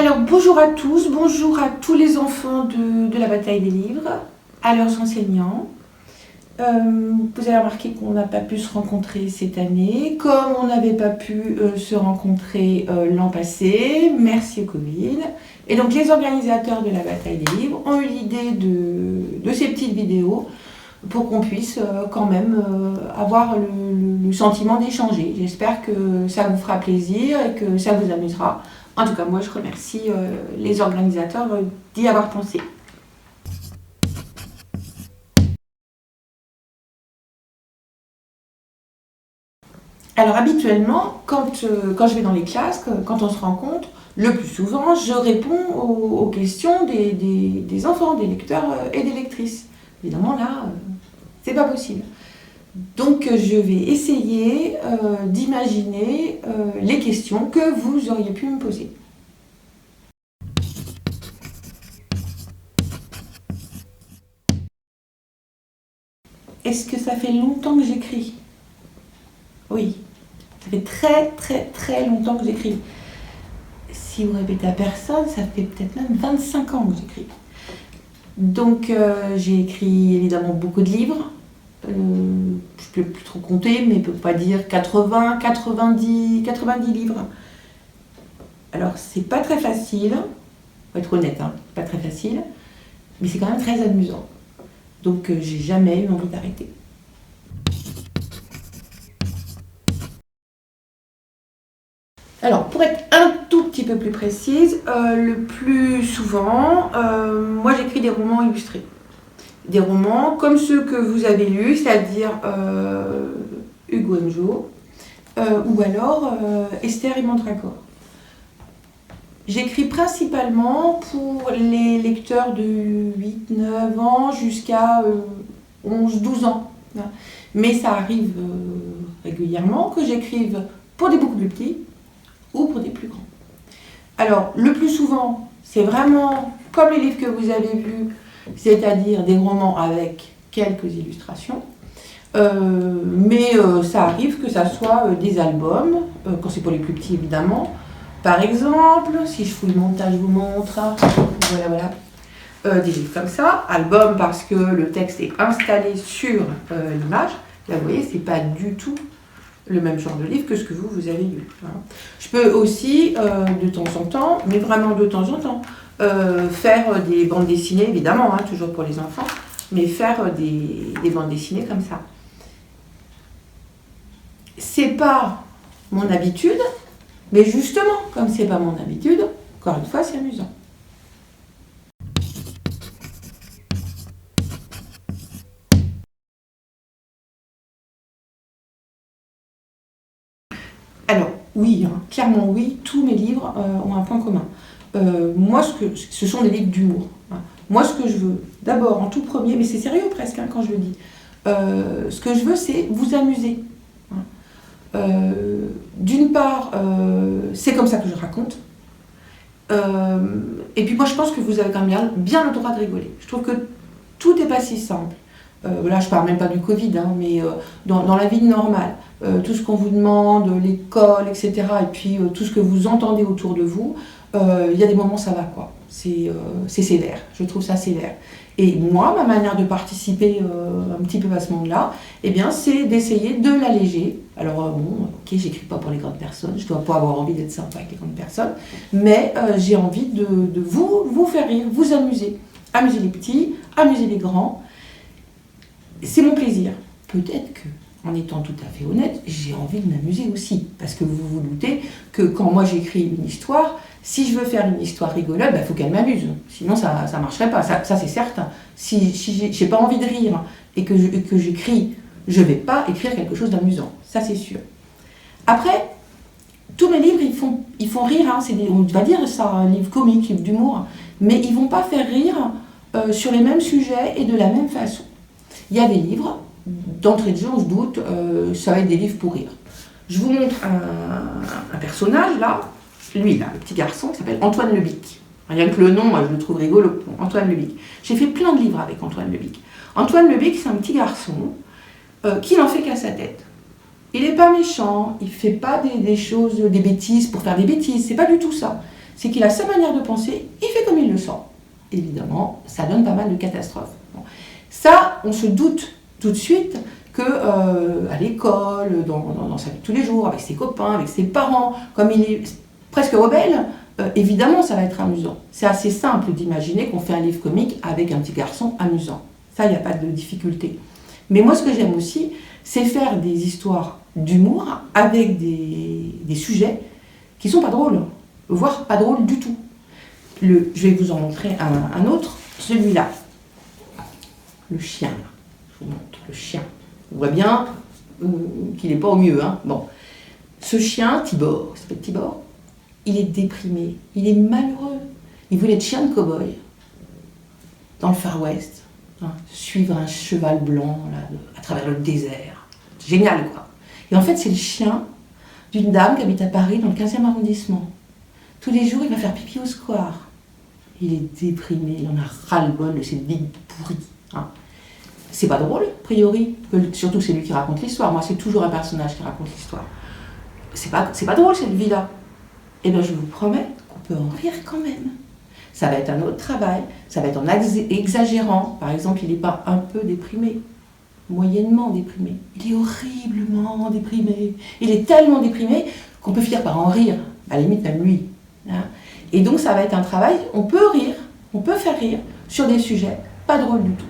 Alors bonjour à tous, bonjour à tous les enfants de la bataille des livres, à leurs enseignants. Vous avez remarqué qu'on n'a pas pu se rencontrer cette année, comme on n'avait pas pu se rencontrer l'an passé, merci au Covid. Et donc les organisateurs de la bataille des livres ont eu l'idée de ces petites vidéos pour qu'on puisse quand même avoir le sentiment d'échanger. J'espère que ça vous fera plaisir et que ça vous amusera. En tout cas, moi, je remercie les organisateurs d'y avoir pensé. Alors, habituellement, quand je vais dans les classes, quand on se rencontre, le plus souvent, je réponds aux questions des enfants, des lecteurs et des lectrices. Évidemment, là, c'est pas possible. Donc, je vais essayer d'imaginer les questions que vous auriez pu me poser. Est-ce que ça fait longtemps que j'écris? Oui, ça fait très longtemps que j'écris. Si vous répétez à personne, ça fait peut-être même 25 ans que j'écris. Donc j'ai écrit évidemment beaucoup de livres. Je ne peux plus trop compter, mais je ne peux pas dire 80, 90 livres. Alors c'est pas très facile, faut être honnête, hein, pas très facile, mais c'est quand même très amusant. Donc j'ai jamais eu envie d'arrêter. Alors, pour être un tout petit peu plus précise, le plus souvent, moi j'écris des romans illustrés. Des romans comme ceux que vous avez lus, c'est-à-dire Hugo M. Jo, ou alors Esther et Mandragore. J'écris principalement pour les lecteurs de 8-9 ans jusqu'à 11-12 ans. Mais ça arrive régulièrement que j'écrive pour des beaucoup plus petits ou pour des plus grands. Alors, le plus souvent, c'est vraiment comme les livres que vous avez vus, c'est-à-dire des romans avec quelques illustrations. Mais ça arrive que ça soit des albums, quand c'est pour les plus petits évidemment. Par exemple, si je fouille le montage, je vous montre, voilà. Des livres comme ça, album parce que le texte est installé sur l'image. Là, vous voyez, c'est pas du tout le même genre de livre que ce que vous avez lu. Je peux aussi, de temps en temps, mais vraiment de temps en temps, faire des bandes dessinées, évidemment, toujours pour les enfants, mais faire des bandes dessinées comme ça. C'est pas mon habitude, mais justement, comme c'est pas mon habitude, encore une fois, c'est amusant. Alors, oui, clairement oui, tous mes livres ont un point commun. Moi, ce sont des livres d'humour. Moi, ce que je veux, d'abord, en tout premier, mais c'est sérieux presque quand je le dis, ce que je veux, c'est vous amuser. D'une part, c'est comme ça que je raconte. Et puis moi, je pense que vous avez quand même bien le droit de rigoler. Je trouve que tout n'est pas si simple. Là, je ne parle même pas du Covid, mais dans la vie normale, tout ce qu'on vous demande, l'école, etc., et puis tout ce que vous entendez autour de vous, il y a des moments ça va, quoi. C'est sévère, je trouve ça sévère. Et moi, ma manière de participer un petit peu à ce monde-là, eh bien, c'est d'essayer de l'alléger. Alors ok, j'écris pas pour les grandes personnes, je dois pas avoir envie d'être sympa avec les grandes personnes, mais j'ai envie de vous faire rire, vous amuser. Amuser les petits, amuser les grands. C'est mon plaisir. Peut-être que, en étant tout à fait honnête, j'ai envie de m'amuser aussi. Parce que vous vous doutez que quand moi j'écris une histoire, si je veux faire une histoire rigolote, il faut qu'elle m'amuse. Sinon, ça ne marcherait pas. Ça c'est certain. Si j'ai pas envie de rire et que j'écris, je ne vais pas écrire quelque chose d'amusant. Ça, c'est sûr. Après, tous mes livres, ils font rire. On va dire ça, un livre comique, livre d'humour. Mais ils ne vont pas faire rire sur les mêmes sujets et de la même façon. Il y a des livres, d'entrée de jeu, on se doute, ça va être des livres pour rire. Je vous montre un personnage, là, lui, là, le petit garçon, qui s'appelle Antoine Lebic. Rien que le nom, moi, je le trouve rigolo, Antoine Lebic. J'ai fait plein de livres avec Antoine Lebic. Antoine Lebic, c'est un petit garçon qui n'en fait qu'à sa tête. Il n'est pas méchant, il ne fait pas des choses, des bêtises pour faire des bêtises, c'est pas du tout ça. c'est qu'il a sa manière de penser, il fait comme il le sent. Évidemment, ça donne pas mal de catastrophes. Bon. Ça, on se doute tout de suite que à l'école, dans sa vie de tous les jours, avec ses copains, avec ses parents, comme il est presque rebelle, évidemment, ça va être amusant. C'est assez simple d'imaginer qu'on fait un livre comique avec un petit garçon amusant. Ça, il n'y a pas de difficulté. Mais moi, ce que j'aime aussi, c'est faire des histoires d'humour avec des sujets qui ne sont pas drôles, voire pas drôles du tout. Je vais vous en montrer un autre, celui-là. Le chien, là. Je vous montre le chien. On voit bien qu'il n'est pas au mieux. Hein. Bon. Ce chien, Tibor, il s'appelle Tibor, il est déprimé, il est malheureux. Il voulait être chien de cow-boy dans le Far West, hein, suivre un cheval blanc là, à travers le désert. Génial, quoi. Et en fait, c'est le chien d'une dame qui habite à Paris, dans le 15e arrondissement. Tous les jours, il va faire pipi au square. Il est déprimé, il en a ras-le-bol de cette vie pourrie. Hein. C'est pas drôle, a priori, surtout que c'est lui qui raconte l'histoire. Moi, c'est toujours un personnage qui raconte l'histoire. C'est pas drôle, cette vie-là. Eh bien, je vous promets qu'on peut en rire quand même. Ça va être un autre travail, ça va être en exagérant. Par exemple, il n'est pas un peu déprimé, moyennement déprimé. Il est horriblement déprimé. Il est tellement déprimé qu'on peut finir par en rire, à la limite même lui. Hein. Et donc, ça va être un travail, on peut rire, on peut faire rire sur des sujets pas drôles du tout.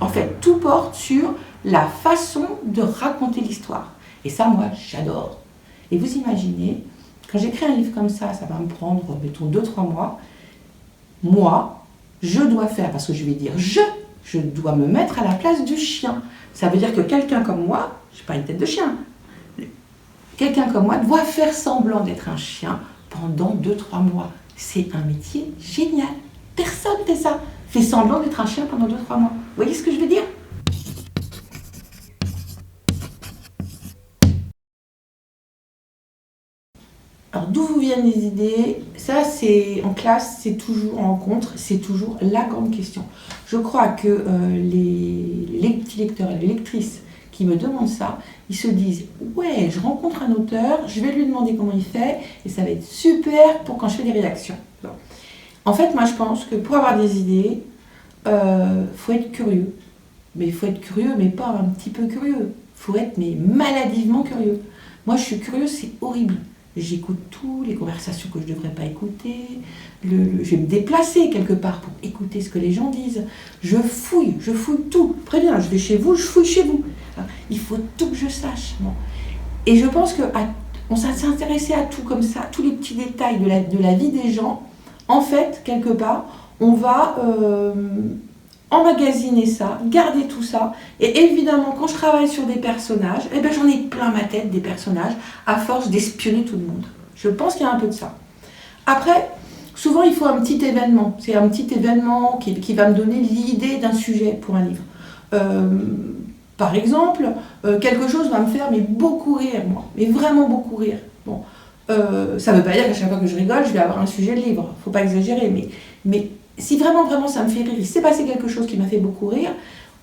En fait, tout porte sur la façon de raconter l'histoire. Et ça, moi, j'adore. Et vous imaginez, quand j'écris un livre comme ça va me prendre, mettons, 2-3 mois. Moi, je dois faire, parce que je vais dire je dois me mettre à la place du chien. Ça veut dire que quelqu'un comme moi, je n'ai pas une tête de chien, quelqu'un comme moi doit faire semblant d'être un chien pendant 2-3 mois. C'est un métier génial. Personne fait ça. Fait semblant d'être un chien pendant 2-3 mois. Vous voyez ce que je veux dire ? Alors, d'où vous viennent les idées? Ça, c'est en classe, c'est toujours en rencontre, c'est toujours la grande question. Je crois que les petits lecteurs et les lectrices qui me demandent ça, ils se disent ouais, je rencontre un auteur, je vais lui demander comment il fait, et ça va être super pour quand je fais des rédactions. Bon. En fait, moi, je pense que pour avoir des idées, faut être curieux. Mais il faut être curieux, mais pas un petit peu curieux. Il faut être mais maladivement curieux. Moi, je suis curieuse, c'est horrible. J'écoute tout, les conversations que je ne devrais pas écouter. Je vais me déplacer quelque part pour écouter ce que les gens disent. Je fouille tout. Très bien, je vais chez vous, je fouille chez vous. Il faut tout que je sache. Bon. Et je pense qu'on s'intéressait à tout comme ça, tous les petits détails de la vie des gens. En fait, quelque part, on va emmagasiner ça, garder tout ça. Et évidemment, quand je travaille sur des personnages, eh ben, j'en ai plein ma tête des personnages, à force d'espionner tout le monde. Je pense qu'il y a un peu de ça. Après, souvent, il faut un petit événement. C'est un petit événement qui va me donner l'idée d'un sujet pour un livre. Par exemple, quelque chose va me faire mais beaucoup rire, moi. Mais vraiment beaucoup rire. Bon. Ça ne veut pas dire qu'à chaque fois que je rigole, je vais avoir un sujet de livre. Il ne faut pas exagérer. Mais si vraiment ça me fait rire, il s'est passé quelque chose qui m'a fait beaucoup rire,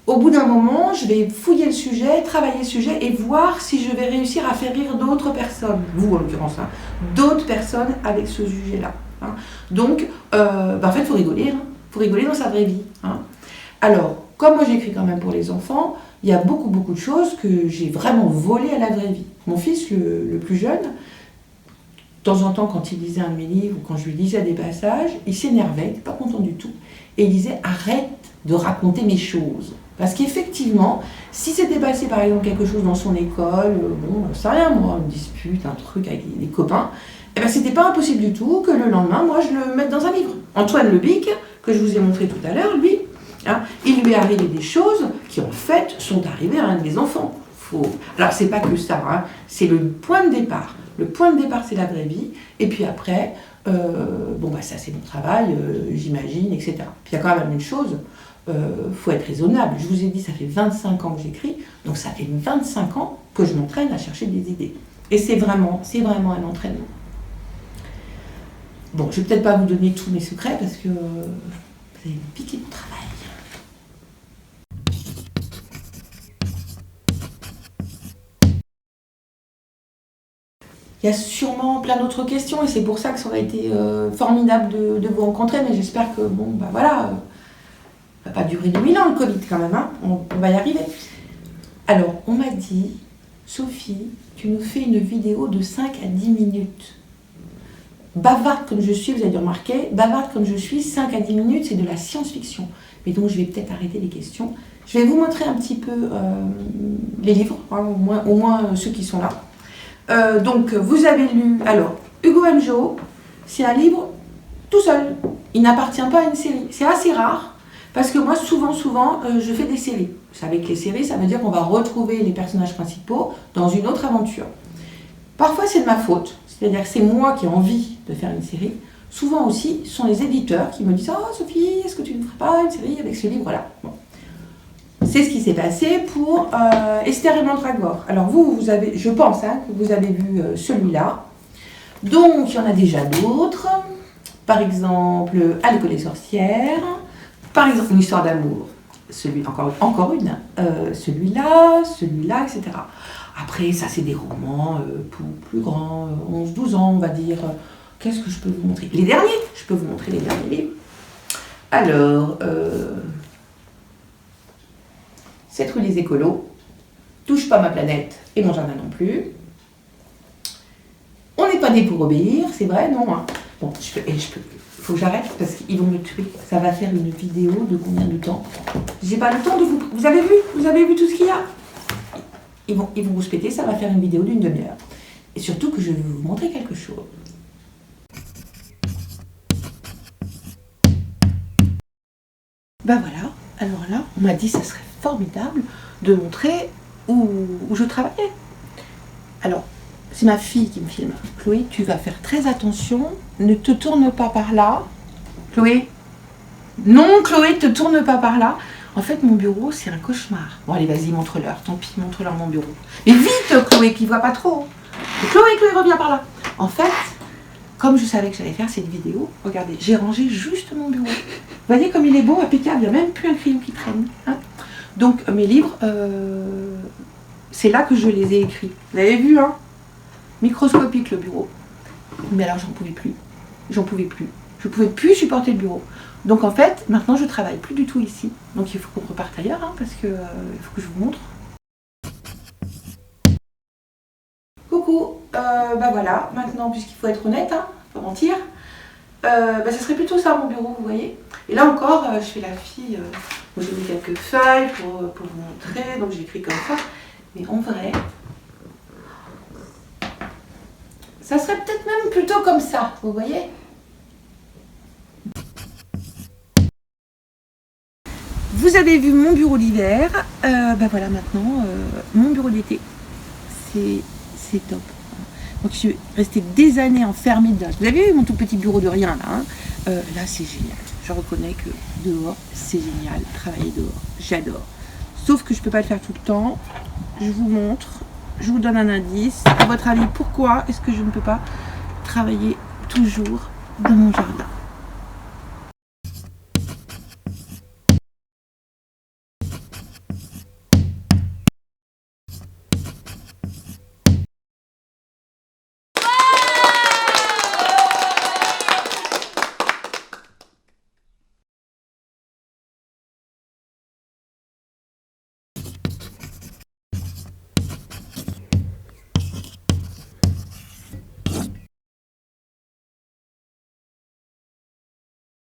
au bout d'un moment, je vais fouiller le sujet, travailler le sujet et voir si je vais réussir à faire rire d'autres personnes, vous en l'occurrence, hein, d'autres personnes avec ce sujet-là. Hein. Donc, en fait, il faut rigoler. Il faut rigoler dans sa vraie vie. Hein. Alors, comme moi j'écris quand même pour les enfants, il y a beaucoup de choses que j'ai vraiment volées à la vraie vie. Mon fils, le plus jeune, de temps en temps, quand il lisait un de mes livres ou quand je lui lisais des passages, il s'énervait, il n'était pas content du tout. Et il disait « Arrête de raconter mes choses ». Parce qu'effectivement, si s'était passé par exemple quelque chose dans son école, c'est rien moi, une dispute, un truc avec des copains, eh ben, c'était pas impossible du tout que le lendemain, moi, je le mette dans un livre. Antoine Lebic, que je vous ai montré tout à l'heure, lui, hein, il lui est arrivé des choses qui en fait sont arrivées à un de mes enfants. Alors c'est pas que ça, hein, c'est le point de départ. Le point de départ, c'est la vraie vie. Et puis après, ça c'est mon travail, j'imagine, etc. Puis il y a quand même une chose, faut être raisonnable. Je vous ai dit, ça fait 25 ans que j'écris, donc ça fait 25 ans que je m'entraîne à chercher des idées. Et c'est vraiment un entraînement. Bon, je vais peut-être pas vous donner tous mes secrets parce que vous allez me piquer mon travail. Il y a sûrement plein d'autres questions et c'est pour ça que ça aurait été formidable de vous rencontrer, mais j'espère que, bon, bah voilà, ça va pas durer 2000 ans le Covid quand même, hein, on va y arriver. Alors, on m'a dit, Sophie, tu nous fais une vidéo de 5 à 10 minutes. Bavarde comme je suis, vous avez dû remarquer, bavarde comme je suis, 5 à 10 minutes, c'est de la science-fiction. Mais donc, je vais peut-être arrêter les questions. Je vais vous montrer un petit peu les livres, hein, au moins ceux qui sont là. Donc, vous avez lu, alors, Hugo M. Joe, c'est un livre tout seul. Il n'appartient pas à une série. C'est assez rare, parce que moi, souvent, je fais des séries. Vous savez que les séries, ça veut dire qu'on va retrouver les personnages principaux dans une autre aventure. Parfois, c'est de ma faute. C'est-à-dire que c'est moi qui ai envie de faire une série. Souvent aussi, ce sont les éditeurs qui me disent « Oh Sophie, est-ce que tu ne ferais pas une série avec ce livre-là » Bon. C'est ce qui s'est passé pour Esther et Mandragore. Alors vous avez, je pense hein, que vous avez vu celui-là. Donc, il y en a déjà d'autres. Par exemple, À l'école des sorcières. Par exemple, Une histoire d'amour. Encore une. Celui-là, etc. Après, ça, c'est des romans plus grands, 11-12 ans, on va dire. Qu'est-ce que je peux vous montrer? Les derniers. Je peux vous montrer les derniers livres. Alors, 7 rue des écolos, Touche pas ma planète et mon jardin non plus. On n'est pas né pour obéir, c'est vrai, non hein. Bon, faut que j'arrête parce qu'ils vont me tuer. Ça va faire une vidéo de combien de temps? J'ai pas le temps de vous... Vous avez vu tout ce qu'il y a? Ils vont vous respecter, ça va faire une vidéo d'une demi-heure. Et surtout que je vais vous montrer quelque chose. Ben voilà, alors là, on m'a dit que ça serait formidable de montrer où je travaillais. Alors, c'est ma fille qui me filme. Chloé, tu vas faire très attention, ne te tourne pas par là. Chloé? Non, Chloé, te tourne pas par là. En fait, mon bureau, c'est un cauchemar. Bon, allez, vas-y, montre-leur. Tant pis, montre-leur mon bureau. Mais vite, Chloé, qui ne voit pas trop. Chloé, reviens par là. En fait, comme je savais que j'allais faire cette vidéo, regardez, j'ai rangé juste mon bureau. Vous voyez comme il est beau, impeccable, il n'y a même plus un crayon qui traîne. Hein. Donc, mes livres, c'est là que je les ai écrits. Vous avez vu, hein? Microscopique, le bureau. Mais alors, j'en pouvais plus. J'en pouvais plus. Je ne pouvais plus supporter le bureau. Donc en fait, maintenant je travaille plus du tout ici. Donc il faut qu'on reparte ailleurs, hein, parce que il faut que je vous montre. Coucou, bah voilà, maintenant puisqu'il faut être honnête, hein, pas mentir, ça serait plutôt ça mon bureau, vous voyez. Et là encore, je fais la fille, j'ai mis quelques feuilles pour vous montrer, donc j'écris comme ça. Mais en vrai, ça serait peut-être même plutôt comme ça, vous voyez. Vous avez vu mon bureau d'hiver, voilà maintenant mon bureau d'été, c'est top. Donc je suis restée des années enfermée dedans. Vous avez vu mon tout petit bureau de rien là, hein, là c'est génial, je reconnais que dehors c'est génial, travailler dehors, j'adore. Sauf que je ne peux pas le faire tout le temps, je vous montre, je vous donne un indice. À votre avis, pourquoi est-ce que je ne peux pas travailler toujours dans mon jardin ?